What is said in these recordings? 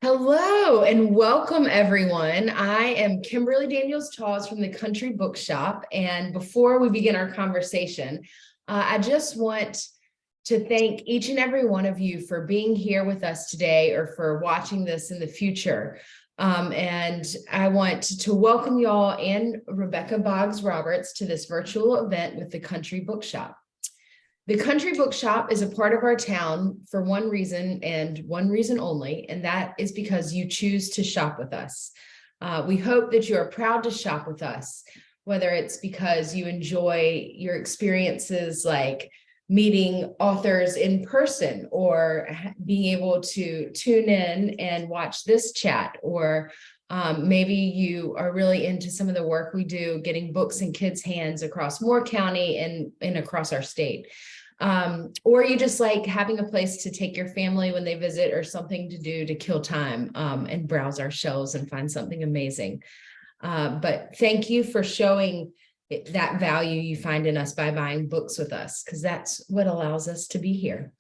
Hello and welcome everyone. I am Kimberly Daniels Taws from the Country Bookshop. And before we begin our conversation, I just want to thank each and every one of you for being here with us today or for watching this in the future. And I want to welcome you all and Rebecca Boggs Roberts to this virtual event with the Country Bookshop. The Country Bookshop is a part of our town for one reason and one reason only, and that is because you choose to shop with us. We hope that you are proud to shop with us, whether it's because you enjoy your experiences like meeting authors in person or being able to tune in and watch this chat, or maybe you are really into some of the work we do getting books in kids' hands across Moore County and across our state. Or you just like having a place to take your family when they visit or something to do to kill time and browse our shelves and find something amazing. But thank you for showing that value you find in us by buying books with us, because that's what allows us to be here.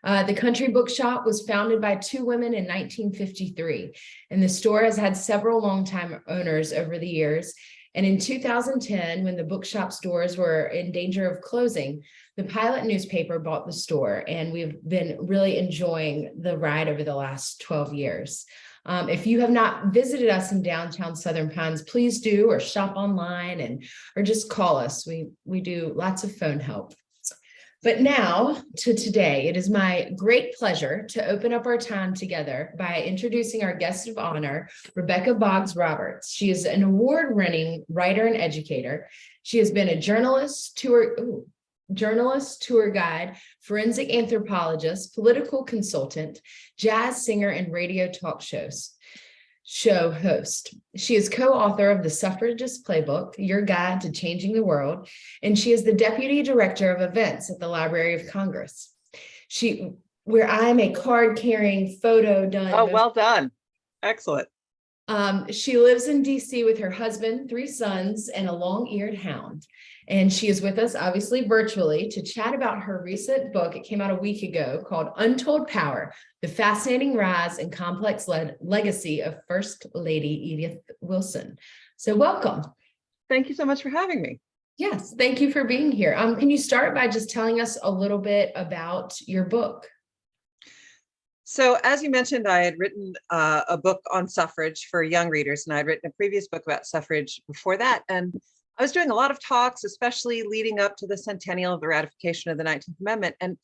The Country Bookshop was founded by two women in 1953, and the store has had several longtime owners over the years. And in 2010, when the bookshop's doors were in danger of closing, the Pilot newspaper bought the store, and we've been really enjoying the ride over the last 12 years. If you have not visited us in downtown Southern Pines, please do, or shop online or just call us. We do lots of phone help. But now to today, it is my great pleasure to open up our time together by introducing our guest of honor, Rebecca Boggs Roberts. She is an award-winning writer and educator. She has been a journalist, tour guide, forensic anthropologist, political consultant, jazz singer, and radio talk show host. She is co-author of the Suffragist Playbook, Your Guide to Changing the World, and she is the deputy director of events at the Library of Congress. Where I'm a card-carrying, photo done. Oh, well done. Excellent. She lives in DC with her husband, 3 sons, and a long-eared hound. And she is with us, obviously, virtually to chat about her recent book. It came out a week ago called Untold Power, The Fascinating Rise and Complex Legacy of First Lady Edith Wilson. So welcome. Thank you so much for having me. Yes, thank you for being here. Can you start by just telling us a little bit about your book? So as you mentioned, I had written a book on suffrage for young readers, and I had written a previous book about suffrage before that. And I was doing a lot of talks, especially leading up to the centennial of the ratification of the 19th Amendment. And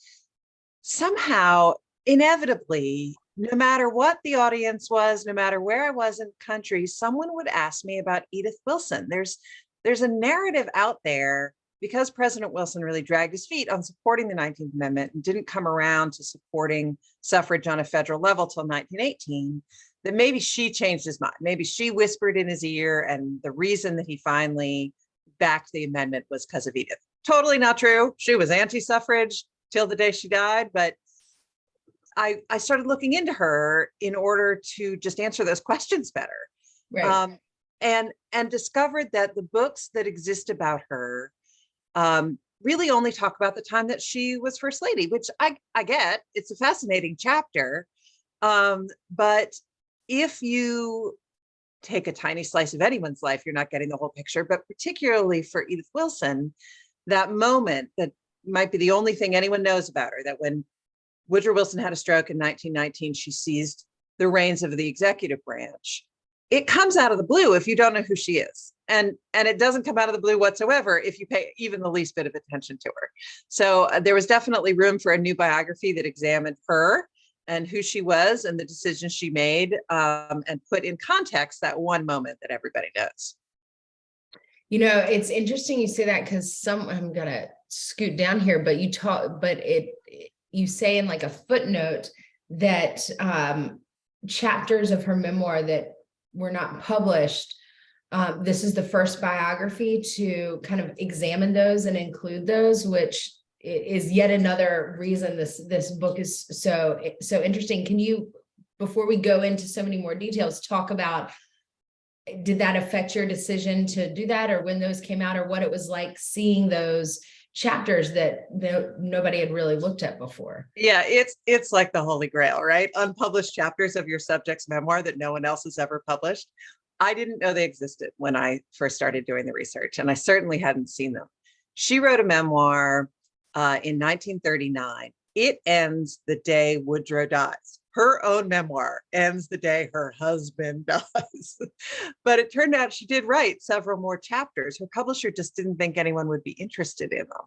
somehow, inevitably, no matter what the audience was, no matter where I was in the country, someone would ask me about Edith Wilson. There's a narrative out there, because President Wilson really dragged his feet on supporting the 19th Amendment and didn't come around to supporting suffrage on a federal level till 1918, that maybe she changed his mind. Maybe she whispered in his ear, and the reason that he finally backed the amendment was because of Edith. Totally not true. She was anti-suffrage till the day she died, but I started looking into her in order to just answer those questions better. Right. And discovered that the books that exist about her really only talk about the time that she was First Lady, which I get. It's a fascinating chapter. But if you take a tiny slice of anyone's life, you're not getting the whole picture. But particularly for Edith Wilson, that moment that might be the only thing anyone knows about her, that when Woodrow Wilson had a stroke in 1919, she seized the reins of the executive branch. It comes out of the blue if you don't know who she is. And it doesn't come out of the blue whatsoever if you pay even the least bit of attention to her. So there was definitely room for a new biography that examined her and who she was and the decisions she made, and put in context that one moment that everybody knows. You know, it's interesting you say that, because I'm gonna scoot down here, but you say in like a footnote that chapters of her memoir that were not published, this is the first biography to kind of examine those and include those, which is yet another reason this book is so interesting. Can you, before we go into so many more details, talk about, did that affect your decision to do that, or when those came out, or what it was like seeing those chapters that nobody had really looked at before. Yeah, it's like the Holy Grail, right? Unpublished chapters of your subject's memoir that no one else has ever published. I didn't know they existed when I first started doing the research, and I certainly hadn't seen them. She wrote a memoir in 1939. It ends the day Woodrow dies. Her own memoir ends the day her husband dies. But it turned out she did write several more chapters. Her publisher just didn't think anyone would be interested in them.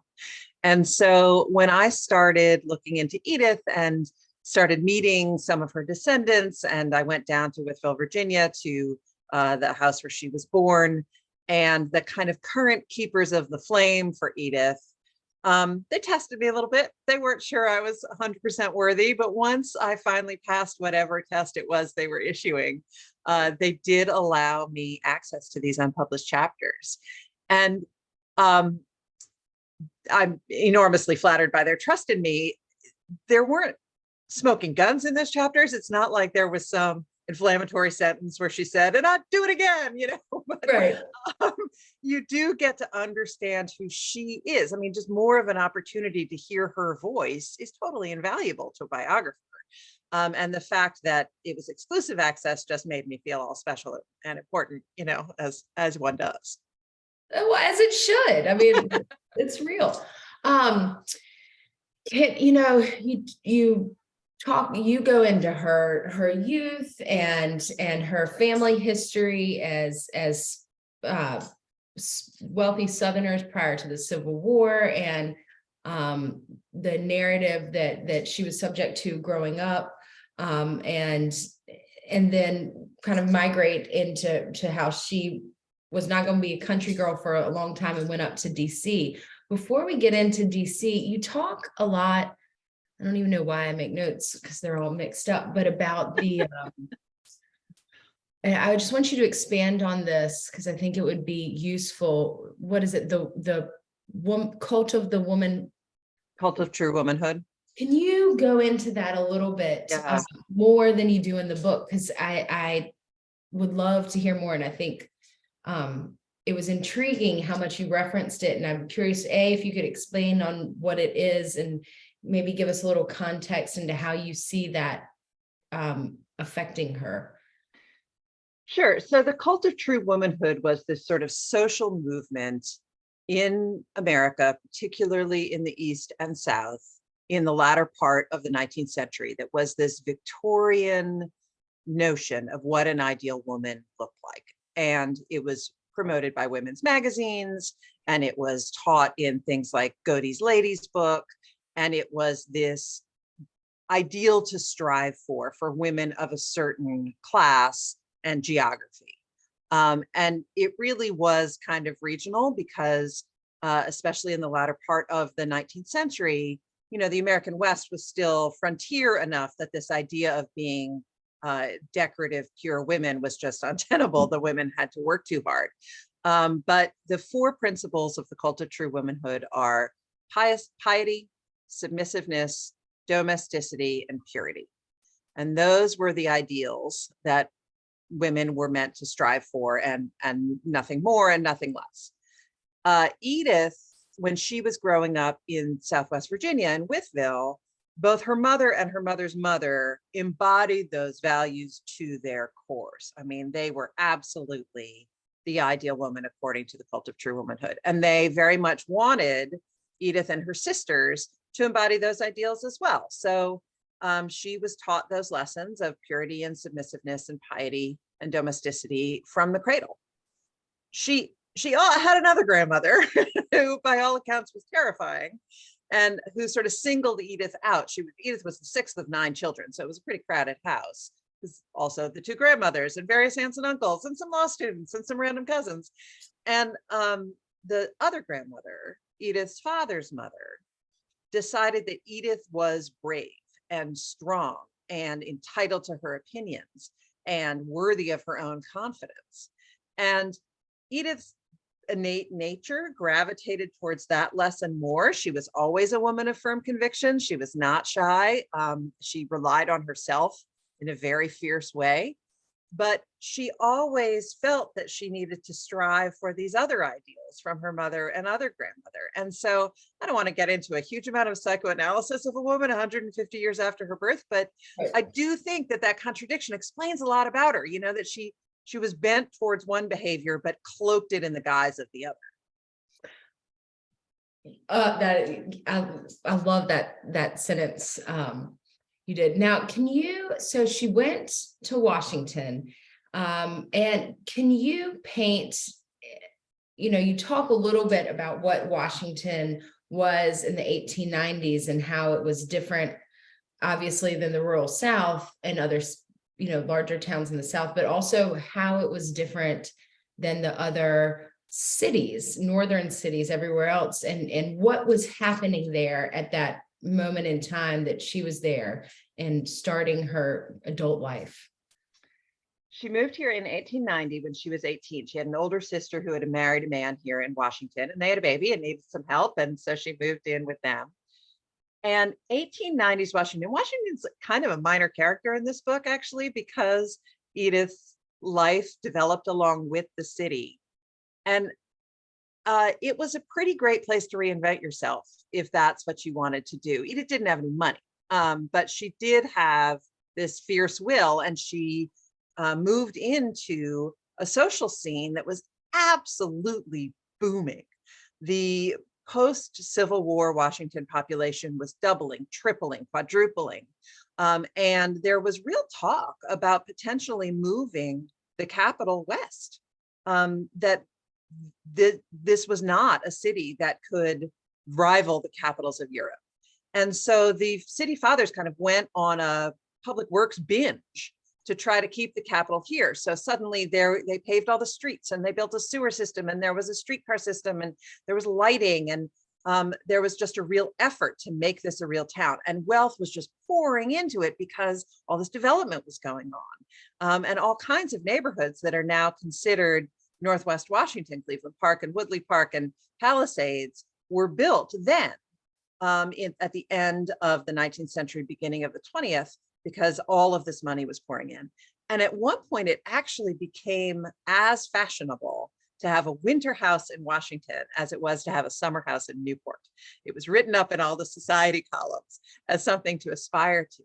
And so when I started looking into Edith and started meeting some of her descendants, and I went down to Whitfield, Virginia, to the house where she was born, and the kind of current keepers of the flame for Edith, they tested me a little bit. They weren't sure I was 100% worthy, but once I finally passed whatever test it was they were issuing, they did allow me access to these unpublished chapters. And I'm enormously flattered by their trust in me. There weren't smoking guns in those chapters. It's not like there was some inflammatory sentence where she said, and I'd do it again, but, Right. You do get to understand who she is. I mean, just more of an opportunity to hear her voice is totally invaluable to a biographer. And the fact that it was exclusive access just made me feel all special and important, as one does. Well, as it should. I mean, it's real. You go into her youth and her family history as wealthy Southerners prior to the Civil War, and the narrative that she was subject to growing up, and then kind of migrate into how she was not going to be a country girl for a long time and went up to DC. Before we get into DC, you talk a lot, I don't even know why I make notes because they're all mixed up, but about the, and I just want you to expand on this because I think it would be useful. What is it? The cult of the woman. Cult of true womanhood. Can you go into that a little bit more than you do in the book? Because I would love to hear more. And I think it was intriguing how much you referenced it. And I'm curious, if you could explain on what it is and maybe give us a little context into how you see that affecting her. Sure. So the cult of true womanhood was this sort of social movement in America, particularly in the East and South, in the latter part of the 19th century, that was this Victorian notion of what an ideal woman looked like. And it was promoted by women's magazines, and it was taught in things like Godey's Ladies Book, and it was this ideal to strive for women of a certain class and geography. And it really was kind of regional because, especially in the latter part of the 19th century, the American West was still frontier enough that this idea of being decorative, pure women was just untenable. The women had to work too hard. But the four principles of the cult of true womanhood are piety, submissiveness, domesticity, and purity. And those were the ideals that women were meant to strive for, and nothing more and nothing less. Edith, when she was growing up in Southwest Virginia in Whitfield, both her mother and her mother's mother embodied those values to their cores. I mean, they were absolutely the ideal woman according to the cult of true womanhood. And they very much wanted Edith and her sisters to embody those ideals as well. So she was taught those lessons of purity and submissiveness and piety and domesticity from the cradle. She had another grandmother who, by all accounts, was terrifying, and who sort of singled Edith out. Edith was the sixth of 9 children, so it was a pretty crowded house. There's also the 2 grandmothers and various aunts and uncles and some law students and some random cousins. And the other grandmother, Edith's father's mother, decided that Edith was brave and strong and entitled to her opinions and worthy of her own confidence. And Edith's innate nature gravitated towards that lesson more. She was always a woman of firm conviction. She was not shy. She relied on herself in a very fierce way. but she always felt that she needed to strive for these other ideals from her mother and other grandmother. And so I don't want to get into a huge amount of psychoanalysis of a woman 150 years after her birth, but I do think that that contradiction explains a lot about her, you know, that she was bent towards one behavior, but cloaked it in the guise of the other. I love that sentence. You did. Now, so she went to Washington, and can you paint, you talk a little bit about what Washington was in the 1890s and how it was different, obviously, than the rural South and other, larger towns in the South, but also how it was different than the other cities, northern cities everywhere else, and what was happening there at that moment in time that she was there and starting her adult life. She moved here in 1890 when she was 18. She had an older sister who had married a man here in Washington, and they had a baby and needed some help, and so she moved in with them. And 1890s Washington's kind of a minor character in this book, actually, because Edith's life developed along with the city. And it was a pretty great place to reinvent yourself if that's what you wanted to do. Edith didn't have any money, but she did have this fierce will, and she moved into a social scene that was absolutely booming. The post-Civil War Washington population was doubling, tripling, quadrupling. And there was real talk about potentially moving the capital west, that this was not a city that could rival the capitals of Europe. And so the city fathers kind of went on a public works binge to try to keep the capital here. So suddenly they paved all the streets, and they built a sewer system, and there was a streetcar system, and there was lighting, and there was just a real effort to make this a real town. And wealth was just pouring into it because all this development was going on. And all kinds of neighborhoods that are now considered Northwest Washington, Cleveland Park and Woodley Park and Palisades, were built then at the end of the 19th century, beginning of the 20th, because all of this money was pouring in. And at one point, it actually became as fashionable to have a winter house in Washington as it was to have a summer house in Newport. It was written up in all the society columns as something to aspire to.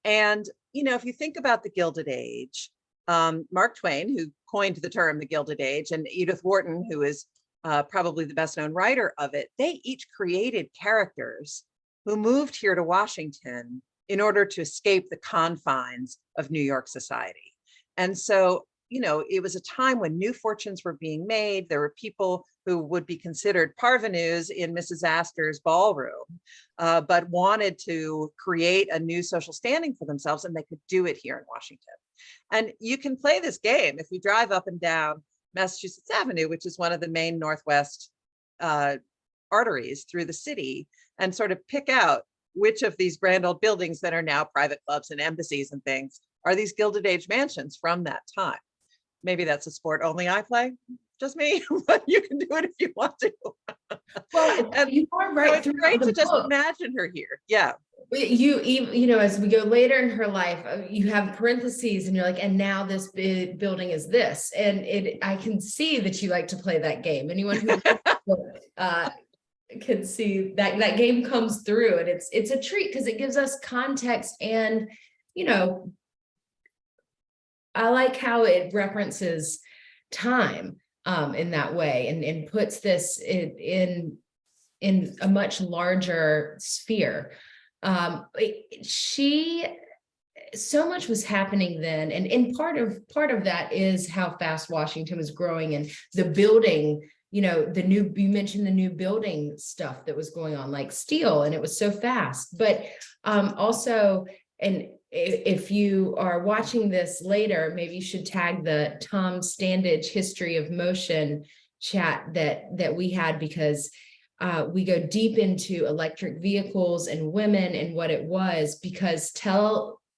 And, if you think about the Gilded Age, Mark Twain, who coined the term the Gilded Age, and Edith Wharton, who is probably the best known writer of it, they each created characters who moved here to Washington in order to escape the confines of New York society. And so, it was a time when new fortunes were being made. There were people who would be considered parvenus in Mrs. Astor's ballroom, but wanted to create a new social standing for themselves, and they could do it here in Washington. And you can play this game if you drive up and down Massachusetts Avenue, which is one of the main Northwest arteries through the city, and sort of pick out which of these grand old buildings that are now private clubs and embassies and things are these Gilded Age mansions from that time. Maybe that's a sport only I play, just me, but you can do it if you want to. Well, and you are right. So it's great to just imagine her here. Yeah. As we go later in her life, you have parentheses and you're like, and now this building is this. And I can see that you like to play that game. Anyone who can see that game comes through, and it's a treat because it gives us context. And I like how it references time in that way, and puts this in a much larger sphere. So much was happening then, and part of that is how fast Washington was growing, and the building, you mentioned the new building stuff that was going on, like steel, and it was so fast. But also, and if you are watching this later, maybe you should tag the Tom Standage History of Motion chat that we had, because we go deep into electric vehicles and women and what it was, because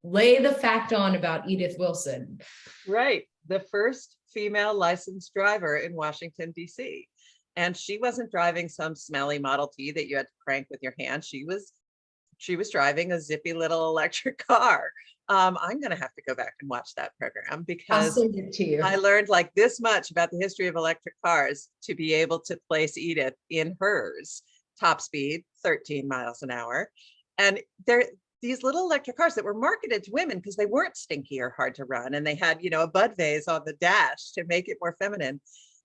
lay the fact on about Edith Wilson. Right. The first female licensed driver in Washington, D.C. And she wasn't driving some smelly Model T that you had to crank with your hand. She was driving a zippy little electric car. I'm going to have to go back and watch that program I'll because send it to you. I learned like this much about the history of electric cars to be able to place Edith in hers, top speed, 13 miles an hour. And they're these little electric cars that were marketed to women because they weren't stinky or hard to run. And they had, you know, a bud vase on the dash to make it more feminine.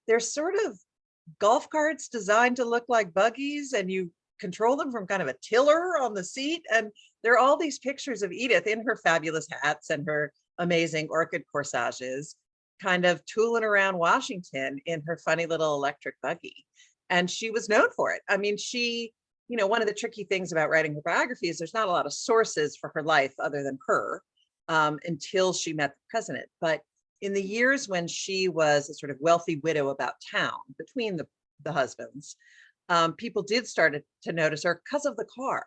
They're sort of golf carts designed to look like buggies, and you control them from kind of a tiller on the seat. And there are all these pictures of Edith in her fabulous hats and her amazing orchid corsages, kind of tooling around Washington in her funny little electric buggy. And she was known for it. I mean, she, you know, one of the tricky things about writing her biography is there's not a lot of sources for her life other than her until she met the president. But in the years when she was a sort of wealthy widow about town between the husbands, people did start to notice her because of the car.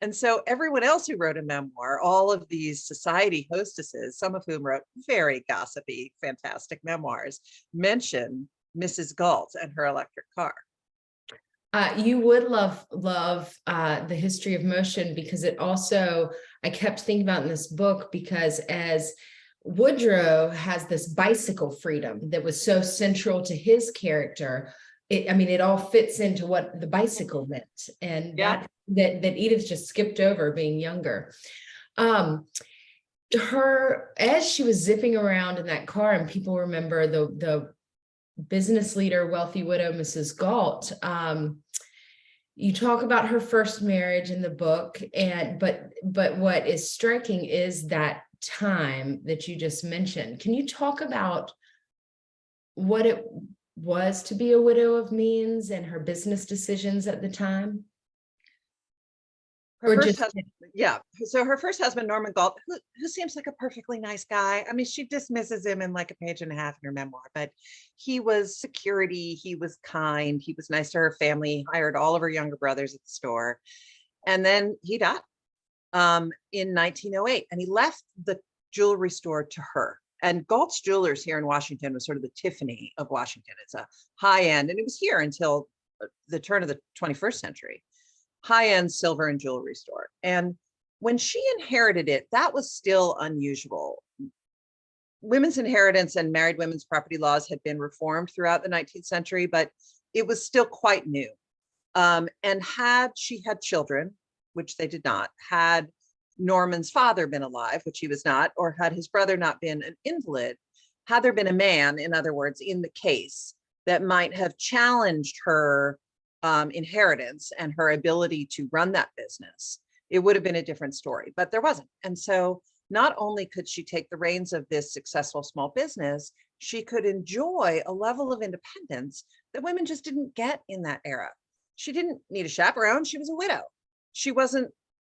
And so everyone else who wrote a memoir, all of these society hostesses, some of whom wrote very gossipy, fantastic memoirs, mention Mrs. Galt and her electric car. You would love the history of motion, because it also, I kept thinking about in this book, because as Woodrow has this bicycle freedom that was so central to his character, it all fits into what the bicycle meant, and that Edith just skipped over being younger. Her, as she was zipping around in that car, and people remember the business leader, wealthy widow, Mrs. Galt. You talk about her first marriage in the book, but what is striking is that time that you just mentioned. Can you talk about what it was to be a widow of means and her business decisions at the time? Her first husband, yeah. So her first husband, Norman Galt, who seems like a perfectly nice guy. I mean, she dismisses him in like a page and a half in her memoir, but he was security. He was kind. He was nice to her family, hired all of her younger brothers at the store. And then he died in 1908, and he left the jewelry store to her. And Galt's Jewelers here in Washington was sort of the Tiffany of Washington. It's a high end, and it was here until the turn of the 21st century. High-end silver and jewelry store. And when she inherited it, that was still unusual. Women's inheritance and married women's property laws had been reformed throughout the 19th century, but it was still quite new. And had she had children, which they did not, had Norman's father been alive, which he was not, or had his brother not been an invalid, had there been a man, in other words, in the case that might have challenged her inheritance and her ability to run that business, it would have been a different story, but there wasn't. And so not only could she take the reins of this successful small business, she could enjoy a level of independence that women just didn't get in that era. She didn't need a chaperone. She was a widow. She wasn't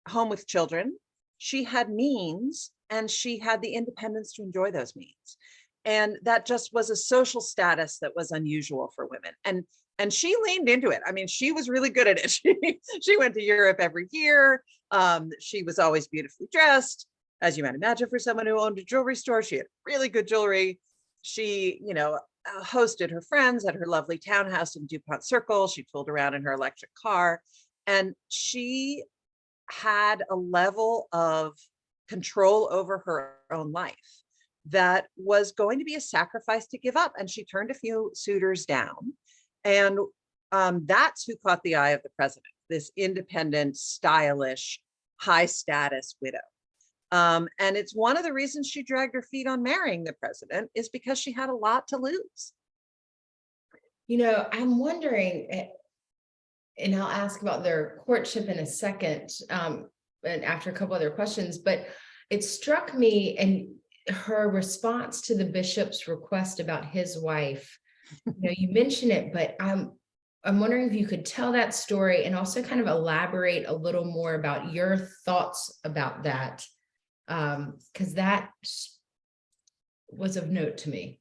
home with children. She had means, and she had the independence to enjoy those means. And that just was a social status that was unusual for women. And she leaned into it. I mean, she was really good at it. She went to Europe every year. She was always beautifully dressed, as you might imagine, for someone who owned a jewelry store. She had really good jewelry. She, hosted her friends at her lovely townhouse in DuPont Circle. She tooled around in her electric car. And she had a level of control over her own life that was going to be a sacrifice to give up. And she turned a few suitors down. And that's who caught the eye of the president, this independent, stylish, high status widow. And it's one of the reasons she dragged her feet on marrying the president, is because she had a lot to lose. I'm wondering, and I'll ask about their courtship in a second, and after a couple other questions, but it struck me, and her response to the bishop's request about his wife. You mention it, but I'm wondering if you could tell that story and also kind of elaborate a little more about your thoughts about that, because that was of note to me.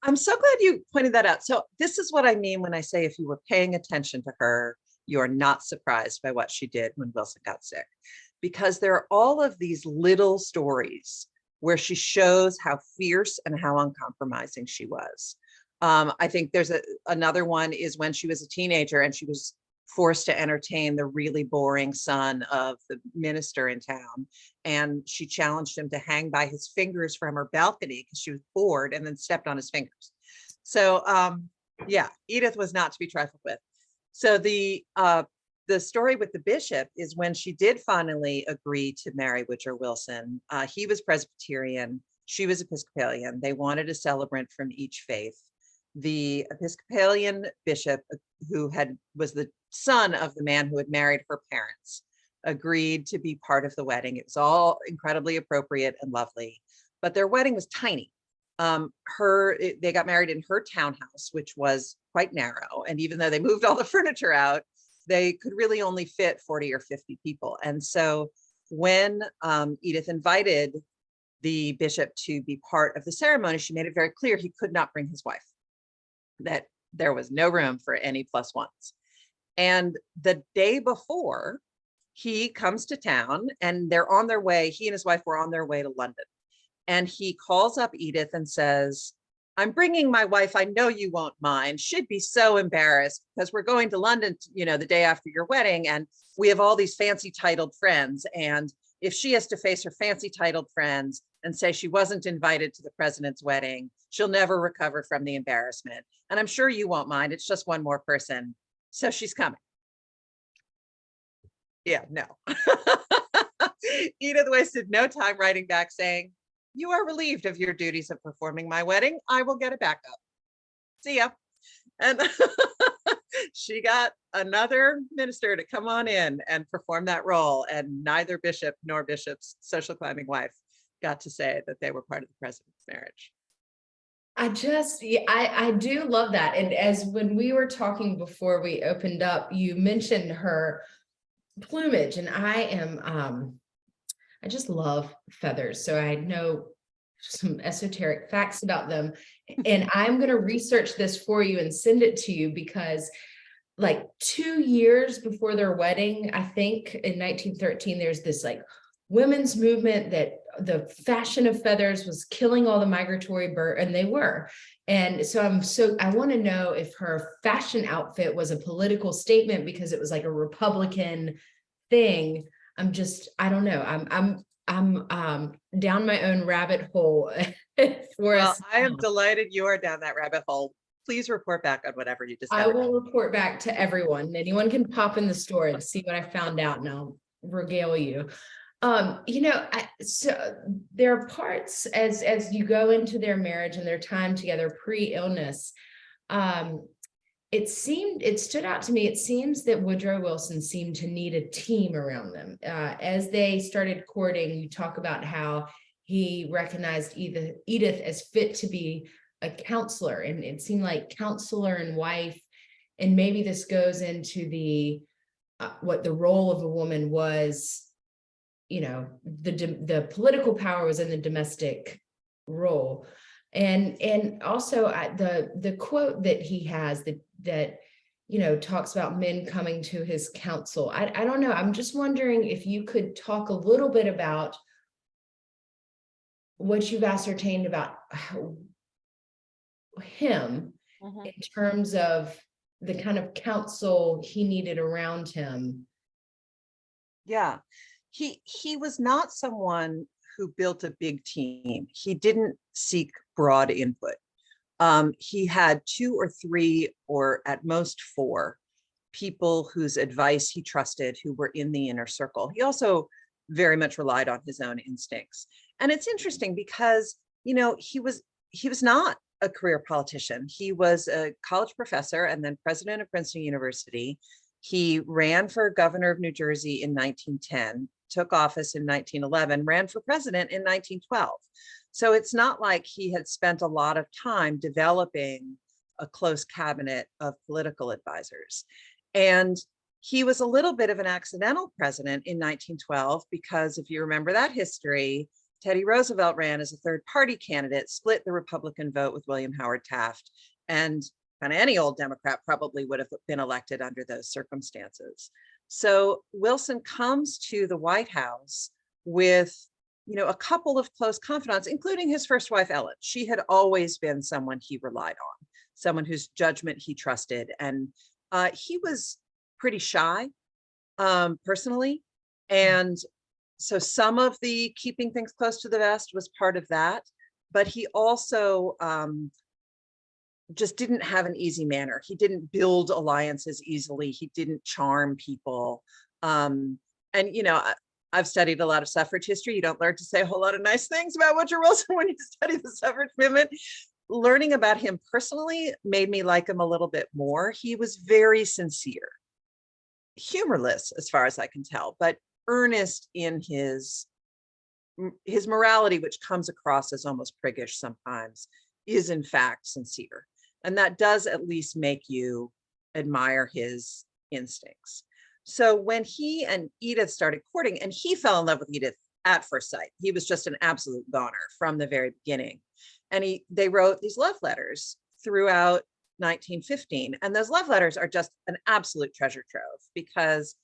I'm so glad you pointed that out. So this is what I mean when I say, if you were paying attention to her, you're not surprised by what she did when Wilson got sick, because there are all of these little stories where she shows how fierce and how uncompromising she was. I think there's another one is when she was a teenager and she was forced to entertain the really boring son of the minister in town. And she challenged him to hang by his fingers from her balcony because she was bored, and then stepped on his fingers. So yeah, Edith was not to be trifled with. So the story with the bishop is when she did finally agree to marry Woodrow Wilson. He was Presbyterian, she was Episcopalian. They wanted a celebrant from each faith. The Episcopalian bishop, who was the son of the man who had married her parents, agreed to be part of the wedding. It was all incredibly appropriate and lovely, but their wedding was tiny. They got married in her townhouse, which was quite narrow. And even though they moved all the furniture out, they could really only fit 40 or 50 people. And so when Edith invited the bishop to be part of the ceremony, she made it very clear he could not bring his wife, that there was no room for any plus ones. And the day before, he comes to town, and they're on their way. He and his wife were on their way to London. And he calls up Edith and says, "I'm bringing my wife. I know you won't mind. She'd be so embarrassed because we're going to London, the day after your wedding. And we have all these fancy titled friends. And if she has to face her fancy titled friends and say she wasn't invited to the president's wedding, she'll never recover from the embarrassment. And I'm sure you won't mind. It's just one more person. So she's coming." Yeah, no. Edith wasted no time writing back saying, "You are relieved of your duties of performing my wedding. I will get a backup. See ya." And she got another minister to come on in and perform that role. And neither bishop nor bishop's social climbing wife got to say that they were part of the president's marriage. I do love that. And as when we were talking before we opened up, you mentioned her plumage, and I just love feathers. So I know some esoteric facts about them, and I'm going to research this for you and send it to you, because like 2 years before their wedding, I think in 1913, there's this like women's movement that the fashion of feathers was killing all the migratory birds, and they were. And so I want to know if her fashion outfit was a political statement because it was like a Republican thing. I don't know. I'm down my own rabbit hole. Well, I am delighted you are down that rabbit hole. Please report back on whatever you discover. I will report back to everyone. Anyone can pop in the store and see what I found out, and I'll regale you. So there are parts as you go into their marriage and their time together pre-illness. It stood out to me. It seems that Woodrow Wilson seemed to need a team around them. As they started courting, you talk about how he recognized Edith as fit to be a counselor, and it seemed like counselor and wife. And maybe this goes into the what the role of a woman was. The political power was in the domestic role. And also the quote that he has that talks about men coming to his counsel. I don't know. I'm just wondering if you could talk a little bit about what you've ascertained about him in terms of the kind of counsel he needed around him. Yeah, he was not someone who built a big team. He didn't seek broad input. He had 2 or 3 or at most 4 people whose advice he trusted, who were in the inner circle. He also very much relied on his own instincts. And it's interesting because, he was not a career politician. He was a college professor and then president of Princeton University. He ran for governor of New Jersey in 1910, took office in 1911, ran for president in 1912. So it's not like he had spent a lot of time developing a close cabinet of political advisors. And he was a little bit of an accidental president in 1912, because if you remember that history, Teddy Roosevelt ran as a third party candidate, split the Republican vote with William Howard Taft, and kind of any old Democrat probably would have been elected under those circumstances. So Wilson comes to the White House with, a couple of close confidants, including his first wife, Ellen. She had always been someone he relied on, someone whose judgment he trusted. And he was pretty shy, personally. And so some of the keeping things close to the vest was part of that, but he also just didn't have an easy manner. He didn't build alliances easily. He didn't charm people. And, you know, I've studied a lot of suffrage history. You don't learn to say a whole lot of nice things about Woodrow Wilson when you study the suffrage movement. Learning about him personally made me like him a little bit more. He was very sincere, humorless as far as I can tell, but earnest in his morality, which comes across as almost priggish sometimes, is in fact sincere. And that does at least make you admire his instincts. So when he and Edith started courting, and he fell in love with Edith at first sight, he was just an absolute goner from the very beginning. And they wrote these love letters throughout 1915. And those love letters are just an absolute treasure trove, because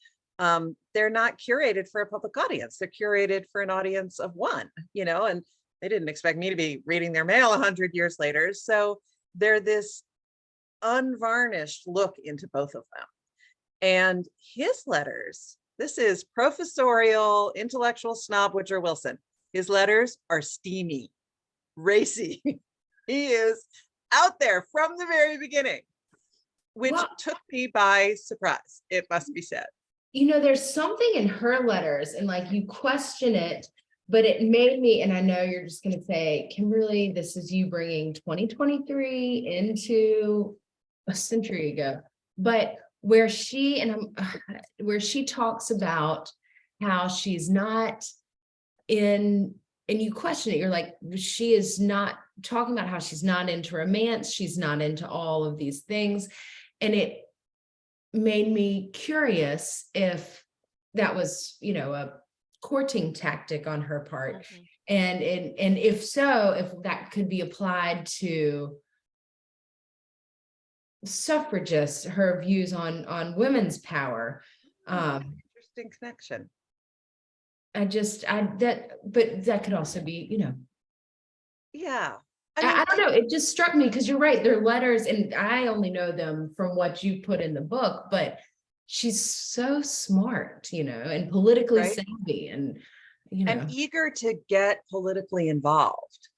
they're not curated for a public audience. They're curated for an audience of one, you know, and they didn't expect me to be reading their mail 100 years later. So they're this unvarnished look into both of them. And his letters, this is professorial, intellectual snob Woodrow Wilson. His letters are steamy, racy. He is out there from the very beginning, which took me by surprise, it must be said. You know, there's something in her letters, and like you question it, but it made me, and I know you're just going to say, Kimberly, this is you bringing 2023 into a century ago, but where she talks about how she's not in, and you question it, you're like, she is not talking about how she's not into romance, she's not into all of these things. And it made me curious if that was, you know, a courting tactic on her part. Mm-hmm. And if so, if that could be applied to suffragists, her views on women's power. Interesting connection. But that could also be, you know. Yeah. I don't know. It just struck me because you're right. They're letters, and I only know them from what you put in the book, but she's so smart, you know, and politically savvy, and, you know, and eager to get politically involved.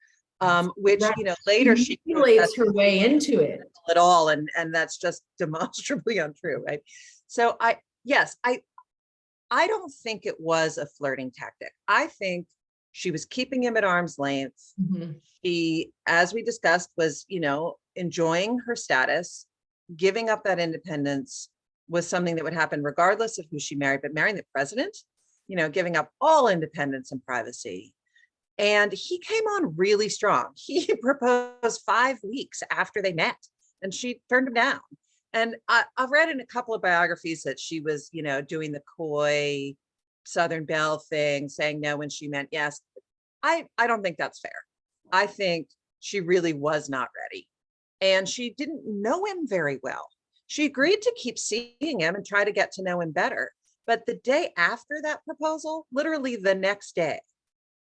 Which, you know, later she manipulates her way into it at all. And that's just demonstrably untrue. Right. So I don't think it was a flirting tactic. I think she was keeping him at arm's length. Mm-hmm. She, as we discussed, was, you know, enjoying her status. Giving up that independence was something that would happen regardless of who she married, but marrying the president, you know, giving up all independence and privacy. And he came on really strong. He proposed 5 weeks after they met, and she turned him down. And I've read in a couple of biographies that she was, you know, doing the coy Southern Belle thing, saying no when she meant yes. I don't think that's fair. I think she really was not ready. And she didn't know him very well. She agreed to keep seeing him and try to get to know him better. But the day after that proposal, literally the next day,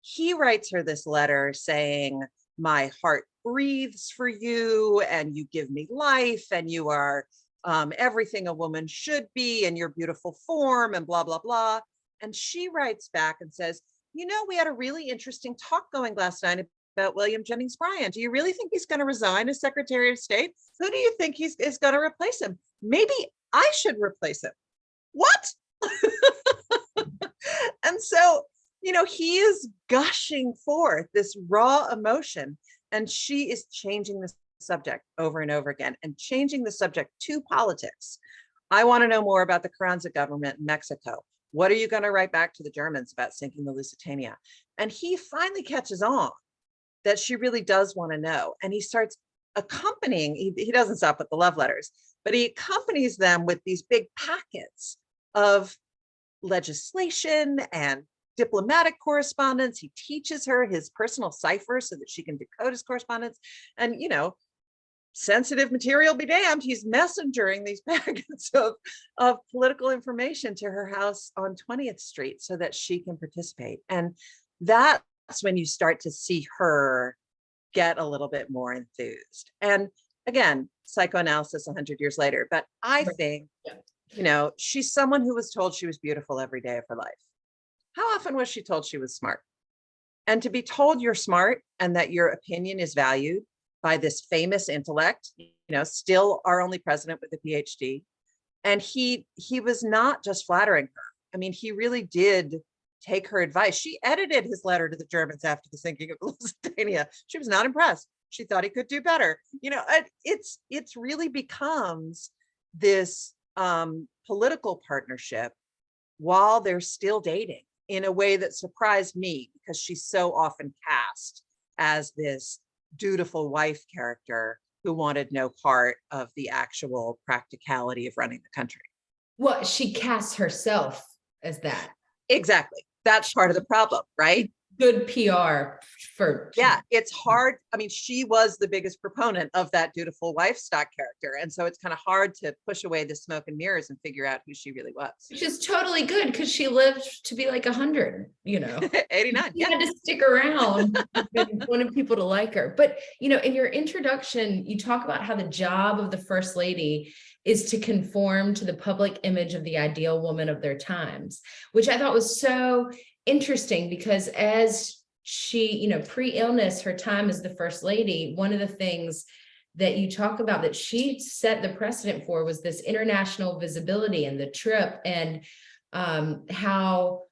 he writes her this letter saying, my heart breathes for you, and you give me life, and you are everything a woman should be, and your beautiful form, and blah, blah, blah. And she writes back and says, you know, we had a really interesting talk going last night about William Jennings Bryan. Do you really think he's going to resign as Secretary of State? Who do you think is going to replace him? Maybe I should replace him. What? And so, you know, he is gushing forth this raw emotion, and she is changing the subject over and over again, and changing the subject to politics. I want to know more about the Carranza government in Mexico. What are you going to write back to the Germans about sinking the Lusitania? And he finally catches on that she really does want to know. And he starts accompanying, he doesn't stop with the love letters, but he accompanies them with these big packets of legislation and diplomatic correspondence. He teaches her his personal cipher so that she can decode his correspondence. And, you know, sensitive material be damned, he's messengering these packets of political information to her house on 20th Street so that she can participate. And that's when you start to see her get a little bit more enthused. And again, psychoanalysis 100 years later, but I think You know, she's someone who was told she was beautiful every day of her life. How often was she told she was smart? And to be told you're smart and that your opinion is valued by this famous intellect, you know, still our only president with a PhD. And he was not just flattering her. I mean, he really did take her advice. She edited his letter to the Germans after the sinking of Lusitania. She was not impressed. She thought he could do better. You know, it's really becomes this political partnership while they're still dating in a way that surprised me, because she's so often cast as this dutiful wife character who wanted no part of the actual practicality of running the country. Well, she casts herself as that. Exactly. That's part of the problem, right? Good PR for. Yeah, it's hard. I mean, she was the biggest proponent of that dutiful wife stock character. And so it's kind of hard to push away the smoke and mirrors and figure out who she really was. Which is totally good because she lived to be like 100, you know. 89. She had to stick around and wanted people to like her. But, you know, in your introduction, you talk about how the job of the First Lady is to conform to the public image of the ideal woman of their times, which I thought was so interesting because as she, you know, pre-illness, her time as the First Lady, one of the things that you talk about that she set the precedent for was this international visibility and the trip, and how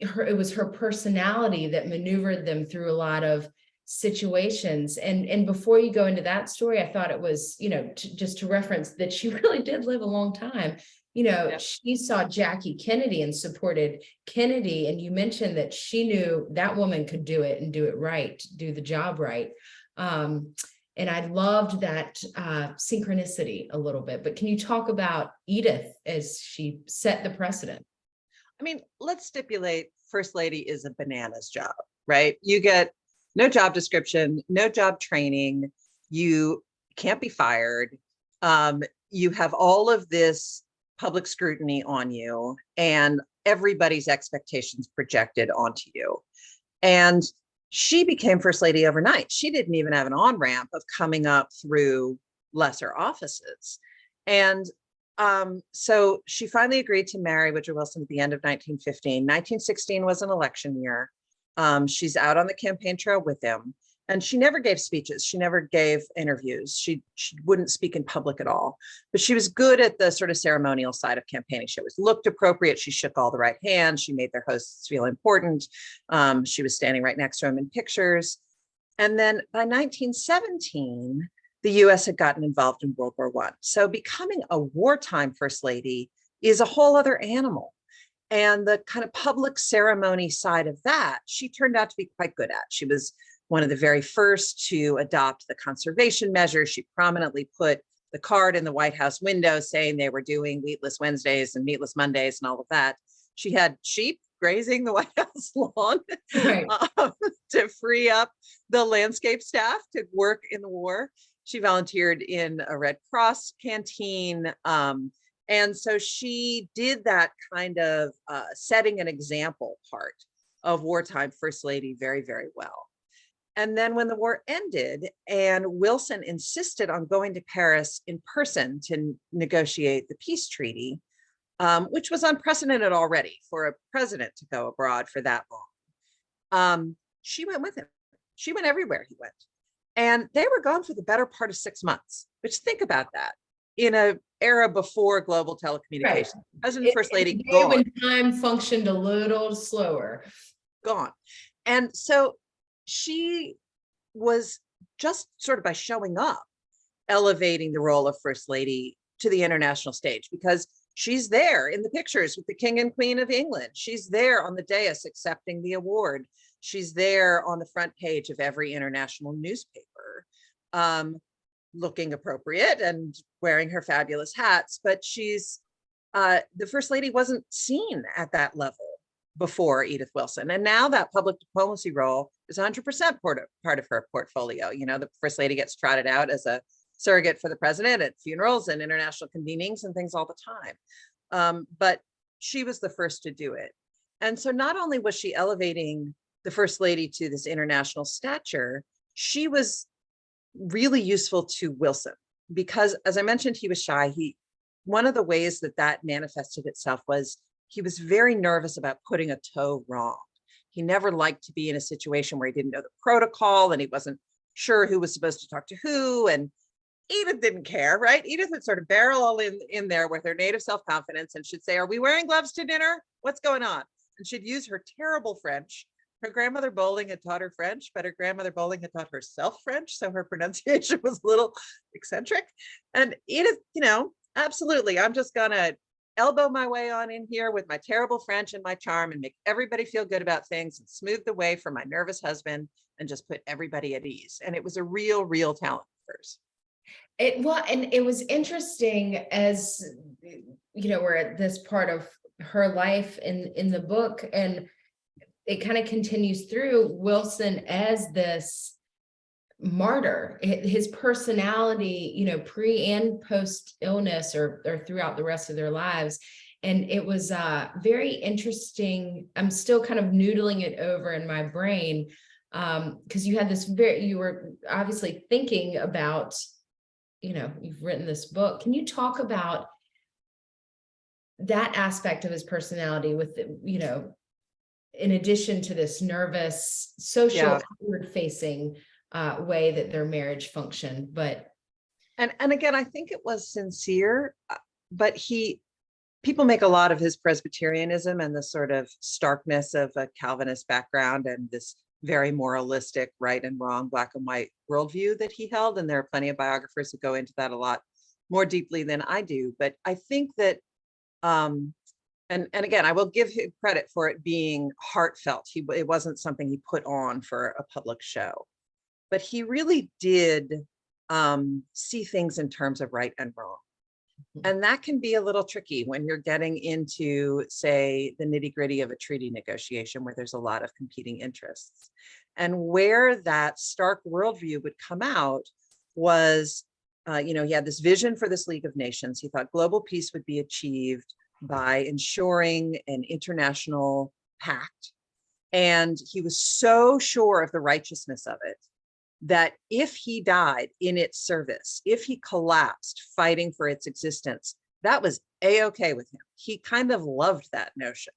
it was her personality that maneuvered them through a lot of situations. And before you go into that story, I thought it was, you know, just to reference that she really did live a long time. You know, yeah. She saw Jackie Kennedy and supported Kennedy. And you mentioned that she knew that woman could do it and do it right, do the job right. And I loved that synchronicity a little bit. But can you talk about Edith as she set the precedent? I mean, let's stipulate First Lady is a bananas job, right? You get no job description, no job training. You can't be fired. You have all of this public scrutiny on you and everybody's expectations projected onto you. And she became First Lady overnight. She didn't even have an on-ramp of coming up through lesser offices. And so she finally agreed to marry Woodrow Wilson at the end of 1915. 1916 was an election year. She's out on the campaign trail with him. And she never gave speeches. She never gave interviews. She wouldn't speak in public at all. But she was good at the sort of ceremonial side of campaigning. She always looked appropriate. She shook all the right hands. She made their hosts feel important. She was standing right next to him in pictures. And then by 1917, the US had gotten involved in World War I. So becoming a wartime First Lady is a whole other animal. And the kind of public ceremony side of that, she turned out to be quite good at. She was one of the very first to adopt the conservation measures. She prominently put the card in the White House window saying they were doing wheatless Wednesdays and meatless Mondays and all of that. She had sheep grazing the White House lawn right. To free up the landscape staff to work in the war. She volunteered in a Red Cross canteen. And so she did that kind of setting an example part of wartime First Lady very, very well. And then when the war ended and Wilson insisted on going to Paris in person to negotiate the peace treaty, which was unprecedented already for a president to go abroad for that long, she went with him. She went everywhere he went. And they were gone for the better part of 6 months, which think about that. In an era before global telecommunications, right. President and First Lady gone. When time functioned a little slower. Gone. And so she was just sort of by showing up, elevating the role of First Lady to the international stage, because she's there in the pictures with the King and Queen of England. She's there on the dais accepting the award. She's there on the front page of every international newspaper, looking appropriate and wearing her fabulous hats. But she's the First Lady wasn't seen at that level before Edith Wilson. And now that public diplomacy role is 100% part of her portfolio. You know, the First Lady gets trotted out as a surrogate for the president at funerals and international convenings and things all the time. But she was the first to do it. And so not only was she elevating the First Lady to this international stature, she was really useful to Wilson because, as I mentioned, he was shy. one of the ways that that manifested itself was he was very nervous about putting a toe wrong. He never liked to be in a situation where he didn't know the protocol and he wasn't sure who was supposed to talk to who. And Edith didn't care, right? Edith would sort of barrel all in there with her native self-confidence and she'd say, are we wearing gloves to dinner? What's going on? And she'd use her terrible French. Her grandmother Bowling had taught her French, but her grandmother Bowling had taught herself French. So her pronunciation was a little eccentric. And Edith, absolutely, I'm just gonna elbow my way on in here with my terrible French and my charm and make everybody feel good about things and smooth the way for my nervous husband and just put everybody at ease. And it was a real talent of hers. And it was interesting as, we're at this part of her life in the book, and it kind of continues through Wilson as this martyr. His personality, pre and post illness or throughout the rest of their lives. And it was very interesting. I'm still kind of noodling it over in my brain because you had this you were obviously thinking about, you've written this book. Can you talk about that aspect of his personality with, in addition to this nervous, social, outward-facing way that their marriage functioned? But and again, I think it was sincere, but people make a lot of his Presbyterianism and the sort of starkness of a Calvinist background and this very moralistic right and wrong, black and white worldview that he held. And there are plenty of biographers who go into that a lot more deeply than I do. But I think that, and again, I will give him credit for it being heartfelt. It wasn't something he put on for a public show, but he really did see things in terms of right and wrong. And that can be a little tricky when you're getting into, say, the nitty-gritty of a treaty negotiation where there's a lot of competing interests. And where that stark worldview would come out was, he had this vision for this League of Nations. He thought global peace would be achieved by ensuring an international pact. And he was so sure of the righteousness of it that if he died in its service, if he collapsed fighting for its existence, that was a-okay with him. He kind of loved that notion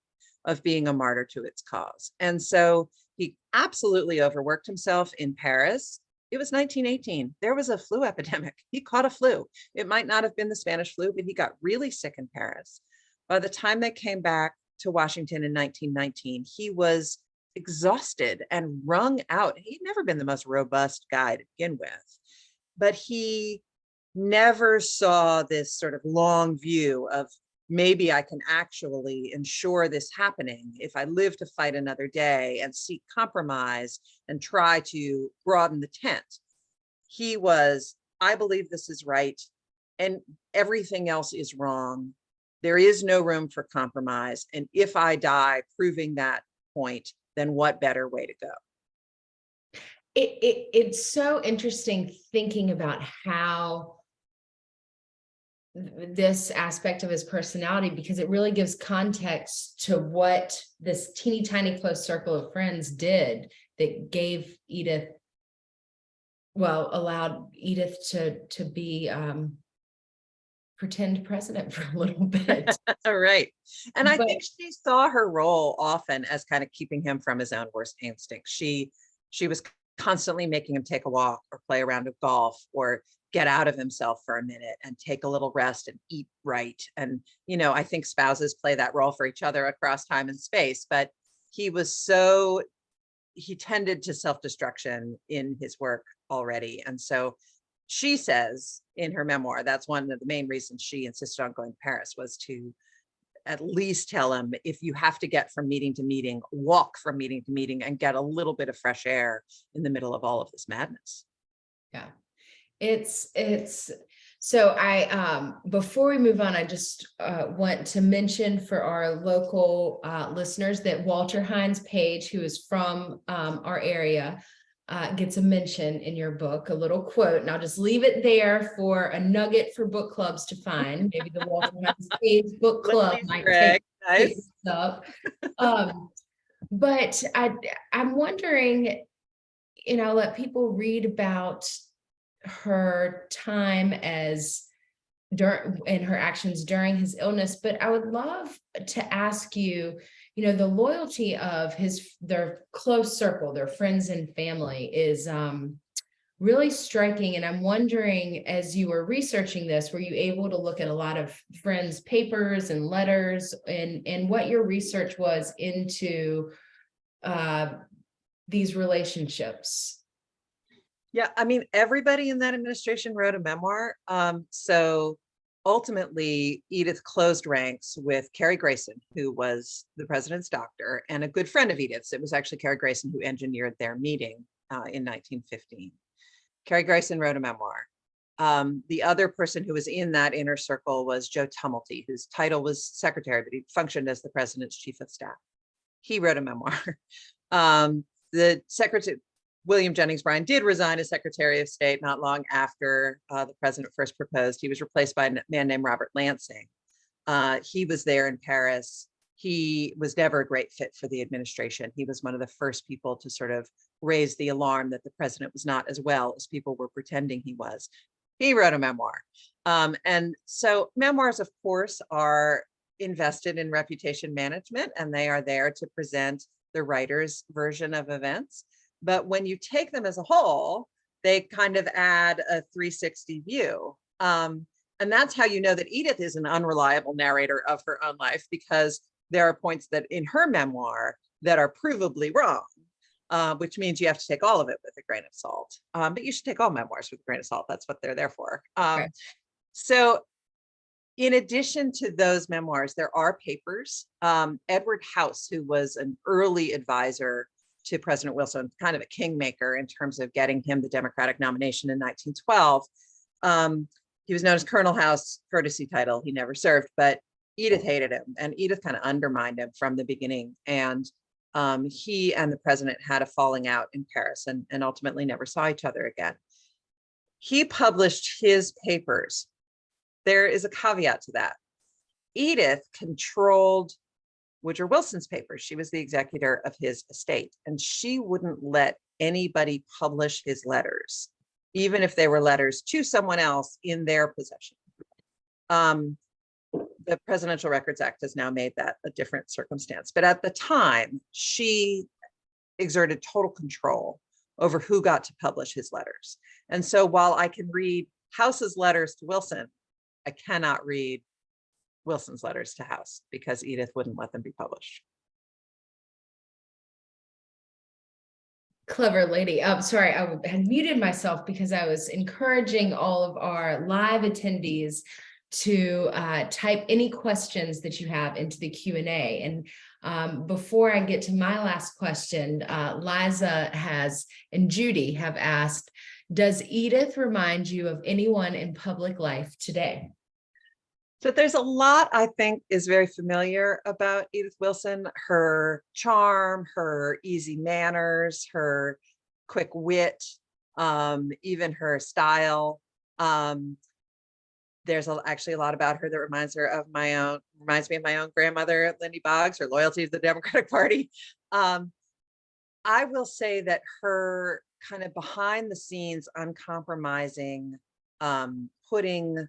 of being a martyr to its cause. And so he absolutely overworked himself in Paris. It was 1918. There was a flu epidemic. He caught a flu. It might not have been the Spanish flu, but he got really sick in Paris. By the time they came back to Washington in 1919, he was exhausted and wrung out. He'd never been the most robust guy to begin with, but he never saw this sort of long view of maybe I can actually ensure this happening if I live to fight another day and seek compromise and try to broaden the tent. He was, I believe this is right and everything else is wrong. There is no room for compromise. And if I die proving that point, then what better way to go? It's so interesting thinking about how this aspect of his personality, because it really gives context to what this teeny tiny close circle of friends did that gave Edith, allowed Edith to be pretend president for a little bit. Right. And I think she saw her role often as kind of keeping him from his own worst instincts. She was constantly making him take a walk or play a round of golf or get out of himself for a minute and take a little rest and eat right. And, I think spouses play that role for each other across time and space, but he tended to self-destruction in his work already. And so she says in her memoir, that's one of the main reasons she insisted on going to Paris, was to at least tell him, if you have to get from meeting to meeting, walk from meeting to meeting and get a little bit of fresh air in the middle of all of this madness. Yeah, it's so before we move on, I just want to mention for our local listeners that Walter Hines Page, who is from our area, gets a mention in your book, a little quote, and I'll just leave it there for a nugget for book clubs to find. Maybe the Walter Hines Page book club might take this up. But I'm wondering, let people read about her time as in her actions during his illness. But I would love to ask you, the loyalty of their close circle, their friends and family is really striking. And I'm wondering, as you were researching this, were you able to look at a lot of friends' papers and letters, and what your research was into these relationships? Yeah, I mean, everybody in that administration wrote a memoir. So ultimately, Edith closed ranks with Carrie Grayson, who was the president's doctor and a good friend of Edith's. It was actually Carrie Grayson who engineered their meeting in 1915. Carrie Grayson wrote a memoir. The other person who was in that inner circle was Joe Tumulty, whose title was secretary, but he functioned as the president's chief of staff. He wrote a memoir. The secretary, William Jennings Bryan, did resign as Secretary of State not long after the president first proposed. He was replaced by a man named Robert Lansing. He was there in Paris. He was never a great fit for the administration. He was one of the first people to sort of raise the alarm that the president was not as well as people were pretending he was. He wrote a memoir. And so memoirs, of course, are invested in reputation management, and they are there to present the writer's version of events. But when you take them as a whole, they kind of add a 360 view. And that's how you know that Edith is an unreliable narrator of her own life, because there are points that in her memoir that are provably wrong, which means you have to take all of it with a grain of salt. But you should take all memoirs with a grain of salt. That's what they're there for. Right. So in addition to those memoirs, there are papers. Edward House, who was an early advisor to President Wilson, kind of a kingmaker in terms of getting him the Democratic nomination in 1912. He was known as Colonel House, courtesy title. He never served, but Edith hated him, and Edith kind of undermined him from the beginning. And he and the president had a falling out in Paris, and ultimately never saw each other again. He published his papers. There is a caveat to that. Edith controlled Woodrow Wilson's papers. She was the executor of his estate, and she wouldn't let anybody publish his letters, even if they were letters to someone else in their possession. The Presidential Records Act has now made that a different circumstance. But at the time, she exerted total control over who got to publish his letters. And so while I can read House's letters to Wilson, I cannot read Wilson's letters to House because Edith wouldn't let them be published. Clever lady. Sorry, I had muted myself because I was encouraging all of our live attendees to type any questions that you have into the Q&A. And before I get to my last question, Liza and Judy have asked, does Edith remind you of anyone in public life today? So there's a lot I think is very familiar about Edith Wilson: her charm, her easy manners, her quick wit, even her style. There's actually a lot about her that reminds me of my own grandmother, Lindy Boggs, her loyalty to the Democratic Party. I will say that her kind of behind the scenes, uncompromising, putting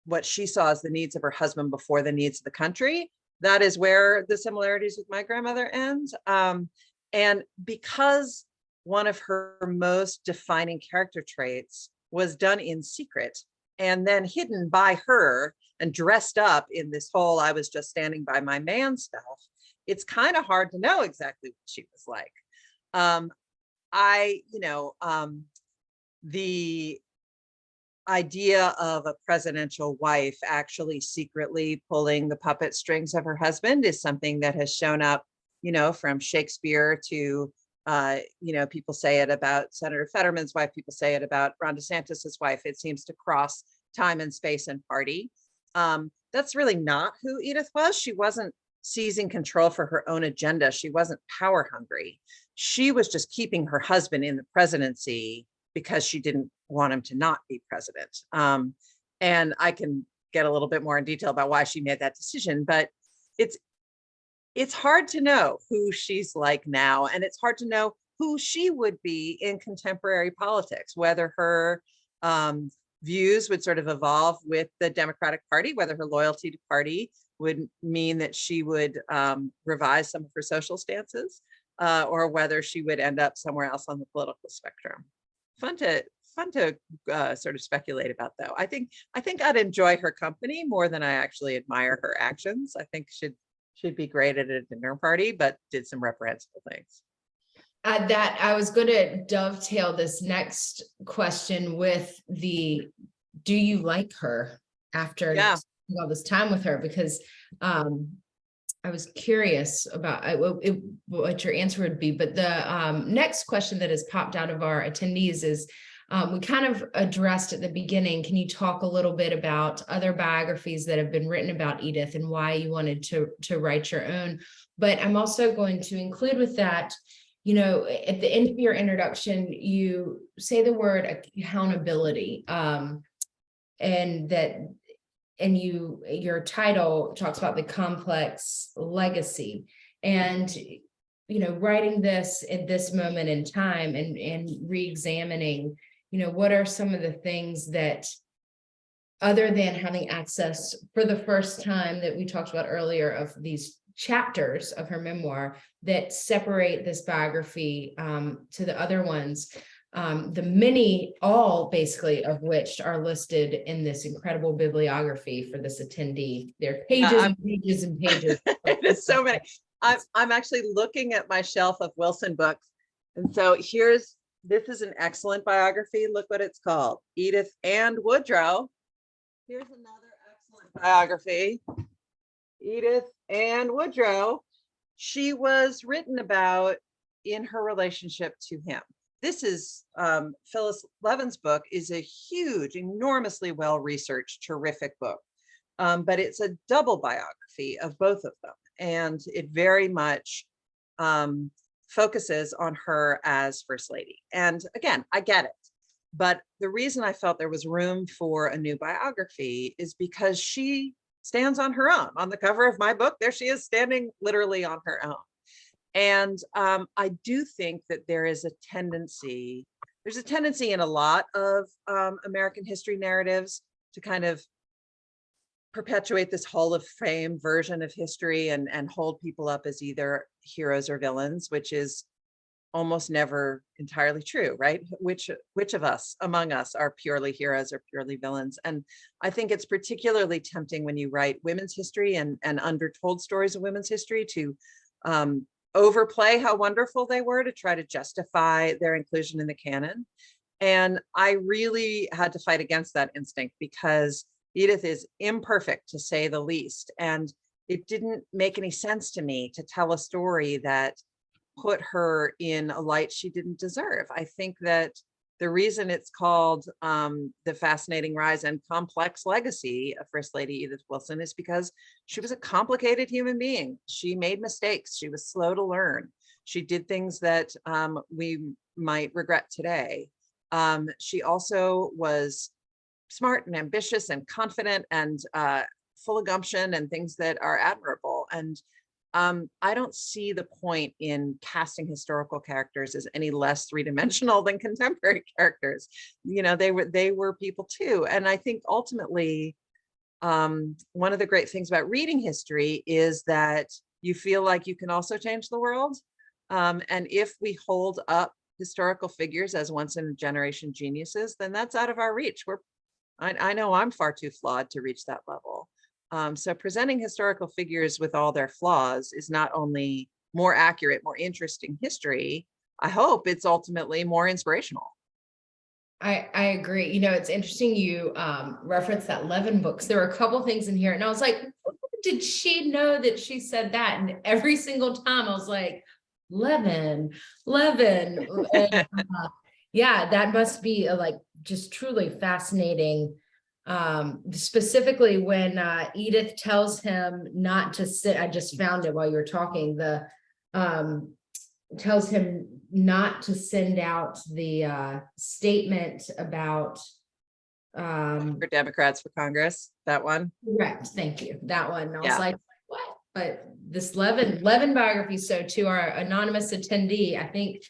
what she saw as the needs of her husband before the needs of the country, that is where the similarities with my grandmother end. And because one of her most defining character traits was done in secret and then hidden by her and dressed up in this whole "I was just standing by my man" stuff, it's kind of hard to know exactly what she was like. The idea of a presidential wife actually secretly pulling the puppet strings of her husband is something that has shown up, from Shakespeare to, people say it about Senator Fetterman's wife, people say it about Ron DeSantis's wife. It seems to cross time and space and party. That's really not who Edith was. She wasn't seizing control for her own agenda. She wasn't power hungry. She was just keeping her husband in the presidency because she didn't want him to not be president. And I can get a little bit more in detail about why she made that decision, but it's hard to know who she's like now, and it's hard to know who she would be in contemporary politics, whether her views would sort of evolve with the Democratic Party, whether her loyalty to party would mean that she would revise some of her social stances, or whether she would end up somewhere else on the political spectrum. Fun to sort of speculate about, though. I think I'd enjoy her company more than I actually admire her actions. I think she'd be great at a dinner party, but did some reprehensible things. That I was going to dovetail this next question with the, do you like her after all this time with her? Because I was curious about what your answer would be. But the next question that has popped out of our attendees is, we kind of addressed at the beginning, can you talk a little bit about other biographies that have been written about Edith and why you wanted to write your own? But I'm also going to include with that, you know, at the end of your introduction, you say the word accountability, your title talks about the complex legacy, and you know, writing this at this moment in time and re-examining, you know, what are some of the things that, other than having access for the first time that we talked about earlier of these chapters of her memoir that separate this biography to the other ones, the many, all basically of which are listed in this incredible bibliography for this attendee. There are pages and pages and pages. It is so many. I'm actually looking at my shelf of Wilson books. And so this is an excellent biography. Look what it's called, Edith Ann Woodrow. Here's another excellent biography, Edith Ann Woodrow. She was written about in her relationship to him. This is Phyllis Levin's book, is a huge, enormously well-researched, terrific book. But it's a double biography of both of them. And it very much focuses on her as First Lady. And again, I get it. But the reason I felt there was room for a new biography is because she stands on her own. On the cover of my book, there she is standing literally on her own. And I do think that there's a tendency in a lot of American history narratives to kind of perpetuate this Hall of Fame version of history and hold people up as either heroes or villains, which is almost never entirely true, right? Which of us among us are purely heroes or purely villains? And I think it's particularly tempting when you write women's history and undertold stories of women's history to overplay how wonderful they were to try to justify their inclusion in the canon. And I really had to fight against that instinct because Edith is imperfect, to say the least. And it didn't make any sense to me to tell a story that put her in a light she didn't deserve. I think that the reason it's called The Fascinating Rise and Complex Legacy of First Lady Edith Wilson is because she was a complicated human being. She made mistakes. She was slow to learn. She did things that we might regret today. She also was smart and ambitious and confident and full of gumption and things that are admirable. And I don't see the point in casting historical characters as any less three-dimensional than contemporary characters. You know, they were people too. And I think ultimately, one of the great things about reading history is that you feel like you can also change the world. And if we hold up historical figures as once in a generation geniuses, then that's out of our reach. I know I'm far too flawed to reach that level. So presenting historical figures with all their flaws is not only more accurate, more interesting history, I hope it's ultimately more inspirational. I agree. You know, it's interesting you referenced that Levin books. There were a couple things in here and I was like, did she know that she said that? And every single time I was like, Levin. And, yeah, that must be a, like, just truly fascinating. Specifically when Edith tells him not to sit, I just found it while you were talking, tells him not to send out the statement about for Democrats for Congress, that one. Correct, thank you, that one. I was like, what? But this Levin biography. So to our anonymous attendee, I think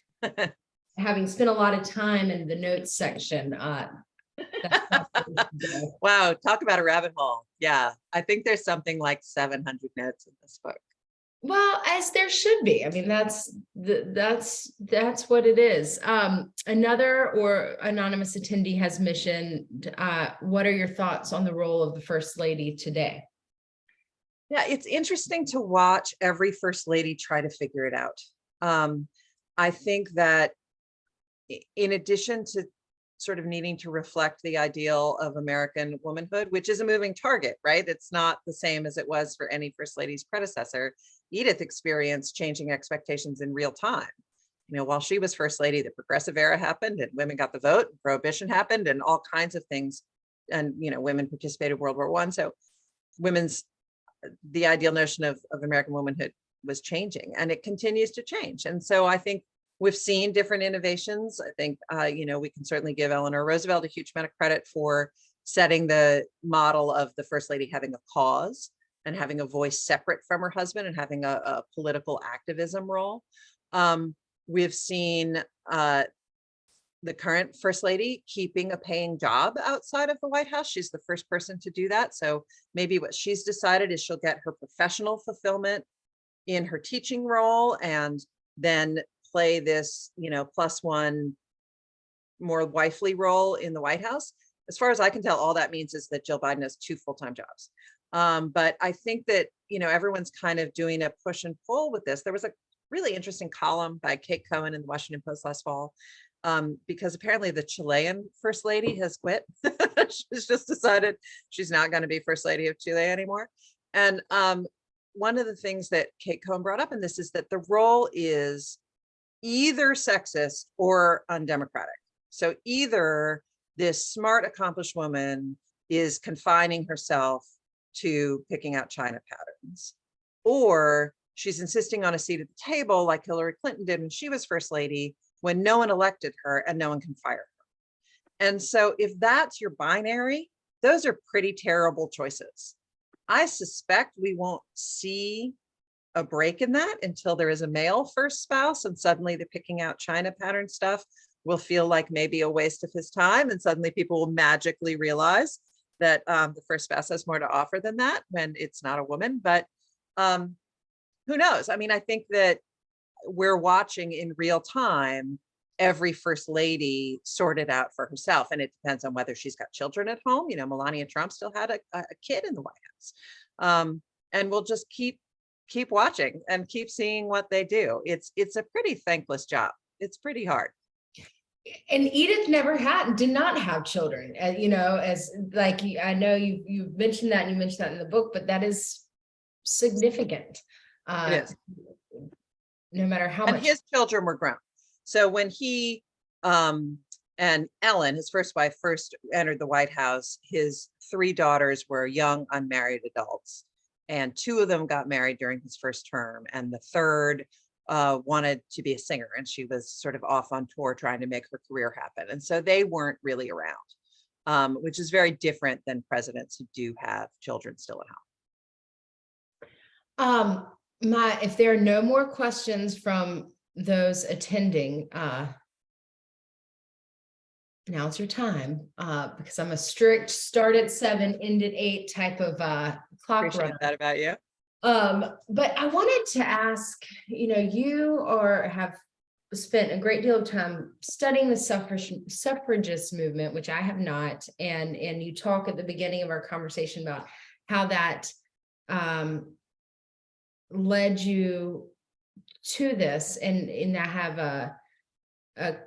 having spent a lot of time in the notes section, Wow, talk about a rabbit hole. Yeah, I think there's something like 700 notes in this book. Well, as there should be. I mean, that's what it is. Another or anonymous attendee has mentioned, what are your thoughts on the role of the First Lady today? Yeah, it's interesting to watch every First Lady try to figure it out. I think that in addition to sort of needing to reflect the ideal of American womanhood, which is a moving target, right? It's not the same as it was for any First Lady's predecessor. Edith experienced changing expectations in real time. You know, while she was First Lady, the Progressive Era happened and women got the vote, Prohibition happened and all kinds of things. And, you know, women participated in World War I. So the ideal notion of American womanhood was changing and it continues to change. And so I think we've seen different innovations. I think, you know, we can certainly give Eleanor Roosevelt a huge amount of credit for setting the model of the First Lady having a cause and having a voice separate from her husband and having a political activism role. We've seen the current First Lady keeping a paying job outside of the White House. She's the first person to do that. So maybe what she's decided is she'll get her professional fulfillment in her teaching role and then play this, you know, +1 more wifely role in the White House. As far as I can tell, all that means is that Jill Biden has 2 full-time jobs. But I think that, you know, everyone's kind of doing a push and pull with this. There was a really interesting column by Kate Cohen in the Washington Post last fall, because apparently the Chilean First Lady has quit. She's just decided she's not going to be First Lady of Chile anymore. And one of the things that Kate Cohen brought up in this is that the role is either sexist or undemocratic. So either this smart, accomplished woman is confining herself to picking out China patterns, or she's insisting on a seat at the table like Hillary Clinton did when she was First Lady, when no one elected her and no one can fire her. And so if that's your binary, those are pretty terrible choices. I suspect we won't see a break in that until there is a male first spouse, and suddenly the picking out China pattern stuff will feel like maybe a waste of his time, and suddenly people will magically realize that the first spouse has more to offer than that when it's not a woman. But who knows? I mean, I think that we're watching in real time every First Lady sort it out for herself, and it depends on whether she's got children at home. You know, Melania Trump still had a kid in the White House, and we'll just keep watching and keep seeing what they do. It's a pretty thankless job. It's pretty hard. And Edith did not have children, you know, as like, I know you mentioned that and you mentioned that in the book, but that is significant. It is. No matter how and much. His children were grown. So when he and Ellen, his first wife, first entered the White House, his 3 daughters were young, unmarried adults. And 2 of them got married during his first term. And the third wanted to be a singer. And she was sort of off on tour trying to make her career happen. And so they weren't really around, which is very different than presidents who do have children still at home. If there are no more questions from those attending, now's your time, because I'm a strict start at 7, end at 8 type of clock Appreciate runner. that about you. But I wanted to ask, you know, you have spent a great deal of time studying the suffragist movement, which I have not, and you talk at the beginning of our conversation about how that led you to this, and I have a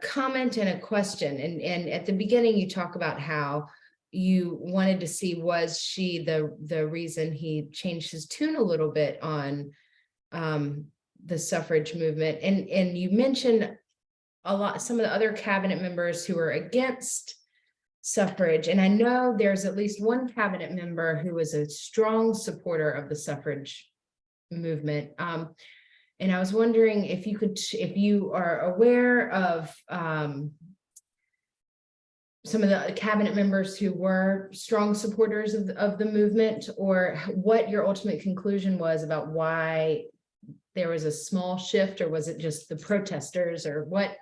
comment and a question, and at the beginning you talk about how you wanted to see, was she the reason he changed his tune a little bit on the suffrage movement, and you mentioned some of the other cabinet members who were against suffrage, and I know there's at least one cabinet member who was a strong supporter of the suffrage movement. And I was wondering if you are aware of some of the cabinet members who were strong supporters of the movement, or what your ultimate conclusion was about why there was a small shift, or was it just the protesters, or what?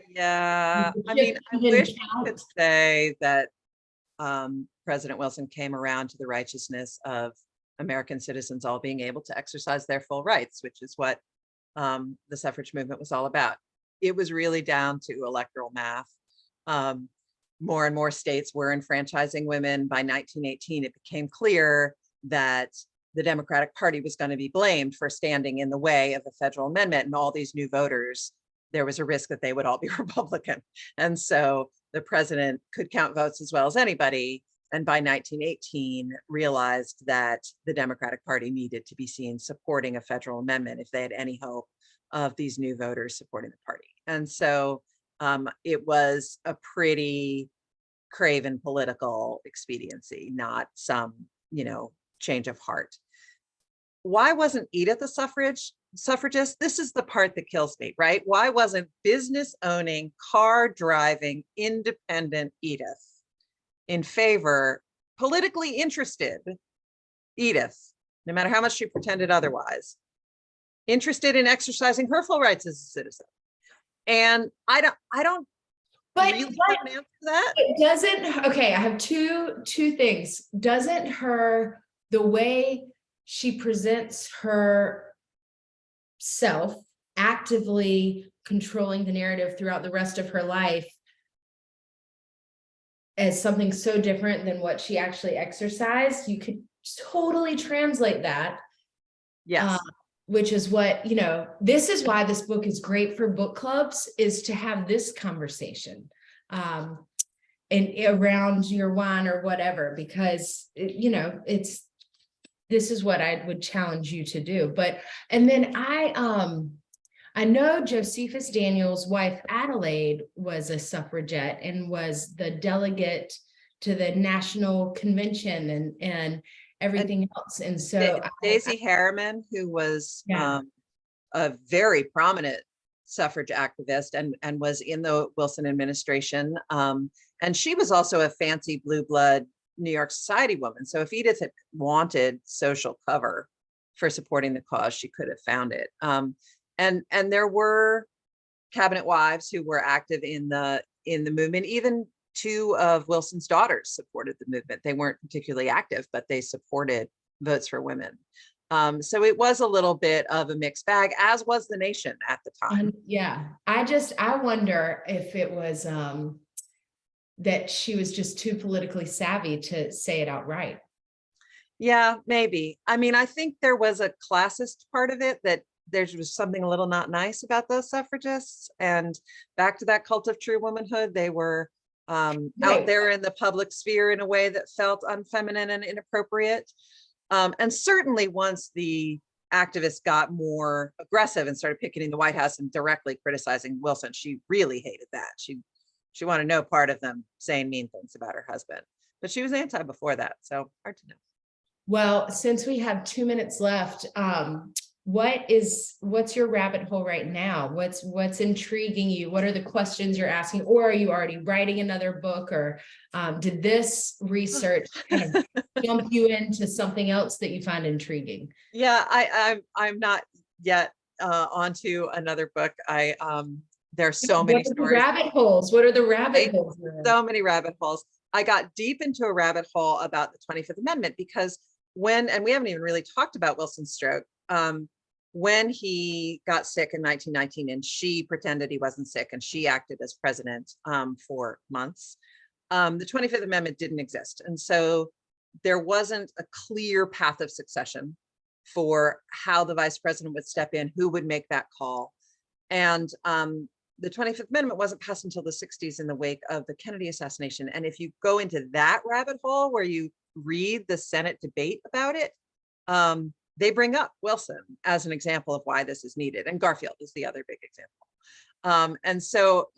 Yeah, I mean, I wish I could say that President Wilson came around to the righteousness of American citizens all being able to exercise their full rights, which is what the suffrage movement was all about. It was really down to electoral math. More and more states were enfranchising women. By 1918, it became clear that the Democratic Party was going to be blamed for standing in the way of the federal amendment, and all these new voters, there was a risk that they would all be Republican. And so the president could count votes as well as anybody. And by 1918, realized that the Democratic Party needed to be seen supporting a federal amendment if they had any hope of these new voters supporting the party. And so it was a pretty craven political expediency, not some, change of heart. Why wasn't Edith a suffragist? This is the part that kills me, right? Why wasn't business owning, car driving, independent Edith in favor, politically interested Edith, no matter how much she pretended otherwise, interested in exercising her full rights as a citizen? And I don't But, really have an answer to that. it doesn't, okay, I have two things. Doesn't the way she presents herself, actively controlling the narrative throughout the rest of her life, as something so different than what she actually exercised, you could totally translate that. Yes. Which is what, this is why this book is great for book clubs, is to have this conversation and around your wine or whatever, because this is what I would challenge you to do. And then I know Josephus Daniels' wife Adelaide was a suffragette and was the delegate to the national convention and everything else. And so Daisy Harriman, who was a very prominent suffrage activist and was in the Wilson administration. And she was also a fancy blue blood New York society woman. So if Edith had wanted social cover for supporting the cause, she could have found it. And there were cabinet wives who were active in the movement. Even two of Wilson's daughters supported the movement. They weren't particularly active, but they supported votes for women. So it was a little bit of a mixed bag, as was the nation at the time. I wonder if it was that she was just too politically savvy to say it outright. Yeah, maybe. I mean, I think there was a classist part of it, that there was something a little not nice about those suffragists. And back to that cult of true womanhood, they were out there in the public sphere in a way that felt unfeminine and inappropriate. And certainly once the activists got more aggressive and started picketing the White House and directly criticizing Wilson, she really hated that. She wanted no part of them saying mean things about her husband, but she was anti before that. So hard to know. Well, since we have 2 minutes left, what's your rabbit hole right now? What's intriguing you? What are the questions you're asking? Or are you already writing another book, or did this research kind of jump you into something else that you find intriguing? Yeah, I'm not yet onto another book. There's so many stories. Rabbit holes. What are the rabbit holes? So many rabbit holes. I got deep into a rabbit hole about the 25th Amendment because and we haven't even really talked about Wilson's stroke. When he got sick in 1919 and she pretended he wasn't sick and she acted as president for months, the 25th Amendment didn't exist. And so there wasn't a clear path of succession for how the vice president would step in, who would make that call. And the 25th Amendment wasn't passed until the 60s in the wake of the Kennedy assassination. And if you go into that rabbit hole where you read the Senate debate about it, they bring up Wilson as an example of why this is needed. And Garfield is the other big example. And so,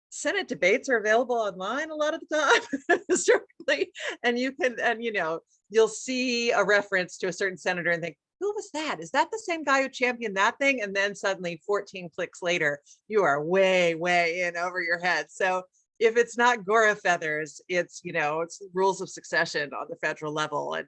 Senate debates are available online a lot of the time, certainly. And you can, you'll see a reference to a certain senator and think, who was that? Is that the same guy who championed that thing? And then suddenly 14 clicks later, you are way, way in over your head. So if it's not Gora feathers, it's, it's rules of succession on the federal level. And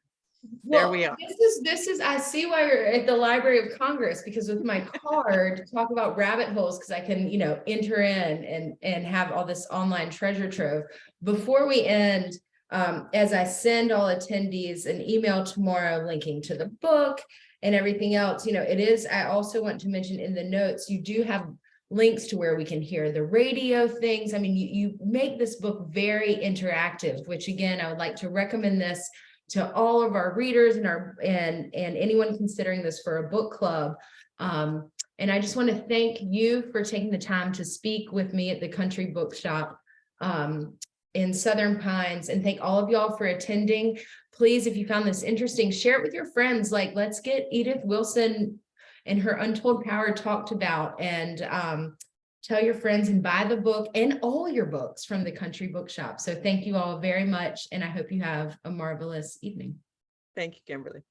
There we are. This is, I see why you're at the Library of Congress, because with my card, talk about rabbit holes, because I can, enter in and have all this online treasure trove. Before we end, as I send all attendees an email tomorrow linking to the book and everything else, I also want to mention in the notes, you do have links to where we can hear the radio things. I mean, you make this book very interactive, which again, I would like to recommend this to all of our readers and anyone considering this for a book club. And I just want to thank you for taking the time to speak with me at the Country Bookshop in Southern Pines, and thank all of y'all for attending. Please, if you found this interesting, share it with your friends. Like, let's get Edith Wilson and her Untold Power talked about, and tell your friends and buy the book and all your books from the Country Bookshop. So thank you all very much, and I hope you have a marvelous evening. Thank you, Kimberly.